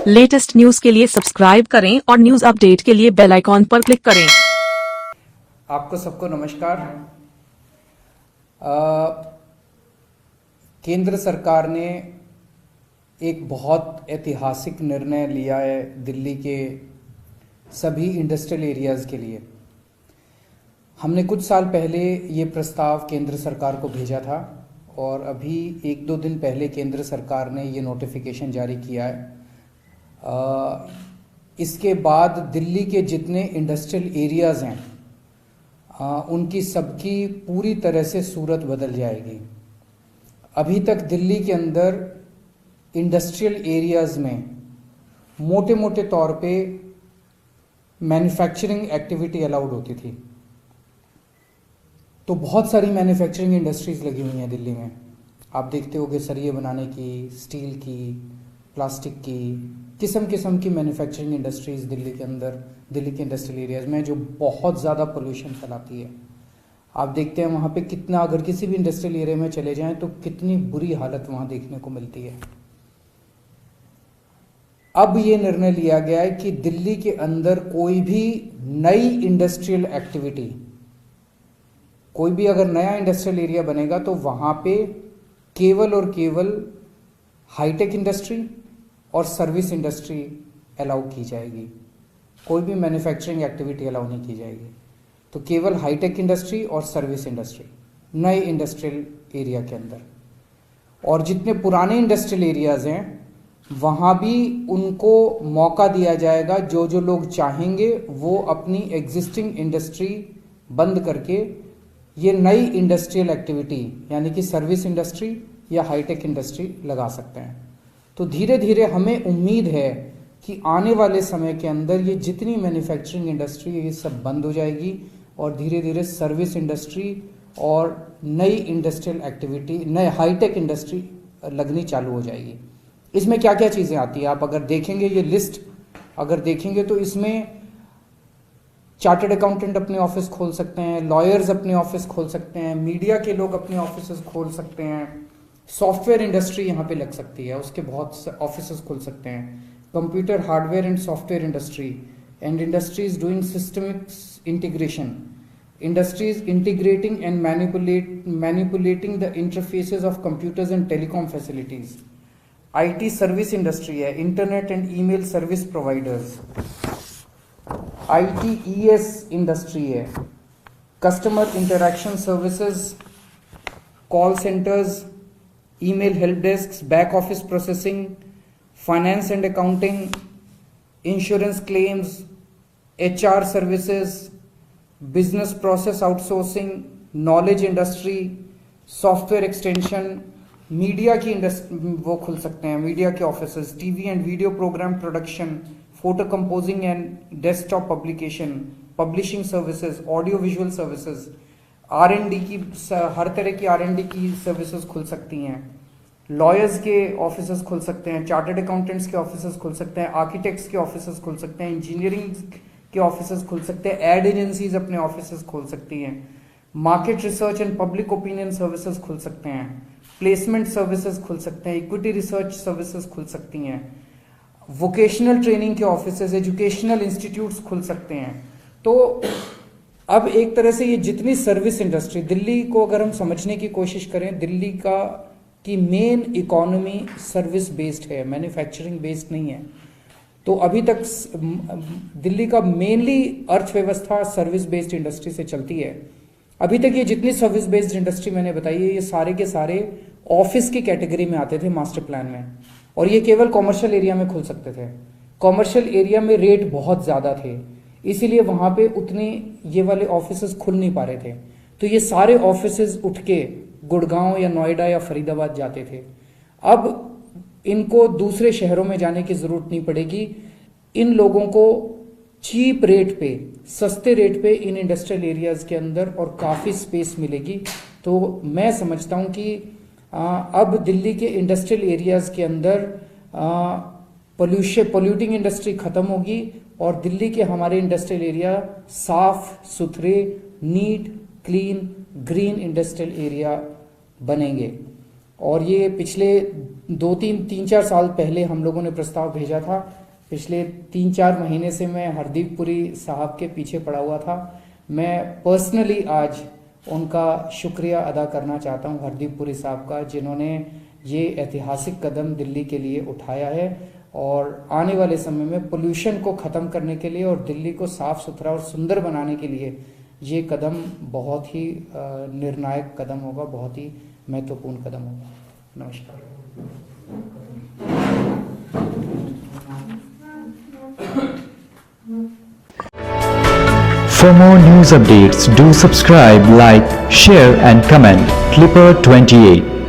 Latest news के लिए subscribe करें और न्यूज अपडेट के लिए बेल आइकॉन पर क्लिक करें। आपको सबको नमस्कार। केंद्र सरकार ने एक बहुत ऐतिहासिक निर्णय लिया है दिल्ली के सभी इंडस्ट्रियल एरियाज़ के लिए। हमने कुछ साल पहले ये प्रस्ताव केंद्र सरकार को भेजा था और अभी एक दो दिन पहले केंद्र सरकार ने ये नोटिफिकेशन जारी किया है। इसके बाद दिल्ली के जितने इंडस्ट्रियल एरियाज़ हैं उनकी सबकी पूरी तरह से सूरत बदल जाएगी। अभी तक दिल्ली के अंदर इंडस्ट्रियल एरियाज़ में मोटे मोटे तौर पे मैन्युफैक्चरिंग एक्टिविटी अलाउड होती थी। तो बहुत सारी मैन्युफैक्चरिंग इंडस्ट्रीज़ लगी हुई हैं दिल्ली में। आप देखते होंगे सरिये बनाने की, स्टील की, प्लास्टिक की, किस्म किस्म की मैन्युफैक्चरिंग इंडस्ट्रीज़ दिल्ली के अंदर, दिल्ली के इंडस्ट्रियल एरियाज़ में, जो बहुत ज़्यादा पोल्यूशन फैलाती है। आप देखते हैं वहाँ पे कितना, अगर किसी भी इंडस्ट्रियल एरिया में चले जाएं तो कितनी बुरी हालत वहाँ देखने को मिलती है। अब ये निर्णय लिया गया है कि दिल्ली के अंदर कोई भी नई इंडस्ट्रियल एक्टिविटी, कोई भी अगर नया इंडस्ट्रियल एरिया बनेगा तो वहाँ पे केवल और केवल हाईटेक इंडस्ट्री और सर्विस इंडस्ट्री अलाउ की जाएगी। कोई भी मैन्युफैक्चरिंग एक्टिविटी अलाउ नहीं की जाएगी। तो केवल हाईटेक इंडस्ट्री और सर्विस इंडस्ट्री नए इंडस्ट्रियल एरिया के अंदर। और जितने पुराने इंडस्ट्रियल एरियाज़ हैं वहाँ भी उनको मौका दिया जाएगा। जो जो लोग चाहेंगे वो अपनी एग्जिस्टिंग इंडस्ट्री बंद करके ये नई इंडस्ट्रियल एक्टिविटी यानी कि सर्विस इंडस्ट्री या हाईटेक इंडस्ट्री लगा सकते हैं। तो धीरे धीरे हमें उम्मीद है कि आने वाले समय के अंदर ये जितनी मैन्युफैक्चरिंग इंडस्ट्री है ये सब बंद हो जाएगी और धीरे धीरे सर्विस इंडस्ट्री और नई इंडस्ट्रियल एक्टिविटी, नए हाईटेक इंडस्ट्री लगनी चालू हो जाएगी। इसमें क्या क्या चीज़ें आती हैं आप अगर देखेंगे, ये लिस्ट अगर देखेंगे तो इसमें चार्टर्ड अकाउंटेंट अपने ऑफिस खोल सकते हैं, लॉयर्स अपने ऑफिस खोल सकते हैं, मीडिया के लोग अपने ऑफिस खोल सकते हैं, सॉफ्टवेयर इंडस्ट्री यहाँ पे लग सकती है, उसके बहुत ऑफिस खुल सकते हैं, computer hardware and software industry and industries doing systemic integration, industries integrating and manipulating the interfaces of computers and telecom facilities, IT service industry है, internet and email service providers, ITES industry है, customer interaction services, call centres, email help desk, back office processing, finance and accounting, insurance claims, HR services, business process outsourcing, knowledge industry, software extension, media की industry वो खुल सकते हैं, media के office, TV and video programme production, photo composing and desktop publication, publishing services, audio visual services, R&D की हर तरह की R&D की सर्विसेज खुल सकती हैं, लॉयर्स के ऑफिस खुल सकते हैं, चार्टर्ड अकाउंटेंट्स के ऑफिस खुल सकते हैं, आर्किटेक्ट्स के ऑफिस खुल सकते हैं, इंजीनियरिंग के ऑफिस खुल सकते हैं, एड एजेंसीज अपने ऑफिस खोल सकती हैं, market research and public opinion services खुल सकते हैं, प्लेसमेंट सर्विसेज खुल सकते हैं, इक्विटी रिसर्च सर्विसेज खुल सकती हैं, वोकेशनल ट्रेनिंग के ऑफिस, एजुकेशनल इंस्टीट्यूट्स खुल सकते हैं। तो अब एक तरह से ये जितनी सर्विस इंडस्ट्री, दिल्ली को अगर हम समझने की कोशिश करें, दिल्ली की मेन इकोनॉमी सर्विस बेस्ड है, मैन्युफैक्चरिंग बेस्ड नहीं है। तो अभी तक दिल्ली का मेनली अर्थव्यवस्था सर्विस बेस्ड इंडस्ट्री से चलती है। अभी तक ये जितनी सर्विस बेस्ड इंडस्ट्री मैंने बताई है ये सारे के सारे ऑफिस की कैटेगरी में आते थे मास्टर प्लान में, और ये केवल कॉमर्शियल एरिया में खुल सकते थे। कॉमर्शियल एरिया में रेट बहुत ज़्यादा थे, इसीलिए वहाँ पे उतने ये वाले ऑफिसेज खुल नहीं पा रहे थे। तो ये सारे ऑफिसेज उठ के गुड़गांव या नोएडा या फरीदाबाद जाते थे। अब इनको दूसरे शहरों में जाने की ज़रूरत नहीं पड़ेगी। इन लोगों को चीप रेट पे, सस्ते रेट पे इन इंडस्ट्रियल एरियाज़ के अंदर और काफ़ी स्पेस मिलेगी। तो मैं समझता हूँ कि अब दिल्ली के इंडस्ट्रियल एरियाज़ के अंदर पोल्यूटिंग इंडस्ट्री ख़त्म होगी और दिल्ली के हमारे इंडस्ट्रियल एरिया साफ सुथरे, neat, clean, green industrial area बनेंगे। और ये पिछले 3-4 साल पहले हम लोगों ने प्रस्ताव भेजा था। पिछले 3-4 महीने से मैं हरदीप पुरी साहब के पीछे पड़ा हुआ था। मैं पर्सनली आज उनका शुक्रिया अदा करना चाहता हूं, हरदीप पुरी साहब का, जिन्होंने ये ऐतिहासिक कदम दिल्ली के लिए उठाया है और आने वाले समय में पोल्यूशन को ख़त्म करने के लिए और दिल्ली को साफ़ सुथरा और सुंदर बनाने के लिए ये कदम बहुत ही निर्णायक कदम होगा, बहुत ही महत्वपूर्ण कदम होगा। नमस्कार। For more news updates, do subscribe, like, share and comment. Clipper 28.